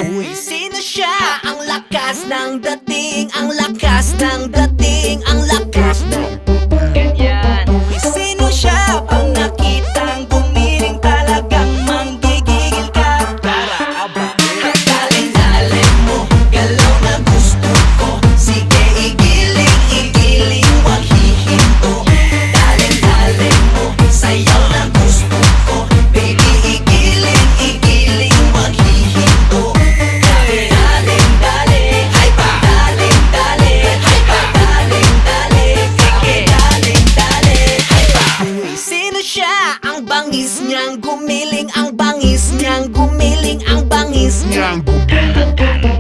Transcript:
Uy, sino siya? Ang lakas ng dating, ang lakas ng dating, ang lakas ng ganyan. Uy, sino siya? Pag nakitang gumiling talagang manggigigil ka. Para aba, dalin-dalin mo, galaw na gusto ko. Sige, igiling, igiling, wag hihinto. Dalin-dalin mo, sayaw na gusto ko. Baby, igiling, igiling, wag hihinto. Dalin-dalin, ay pa. Dalin-dalin, ay pa. Dalin-dalin, sige. Dalin-dalin, ay pa. Uy, sino siya? Ang bangis niyang gumiling, ang bangis niyang gumiling, ang bangis niyang gumiling.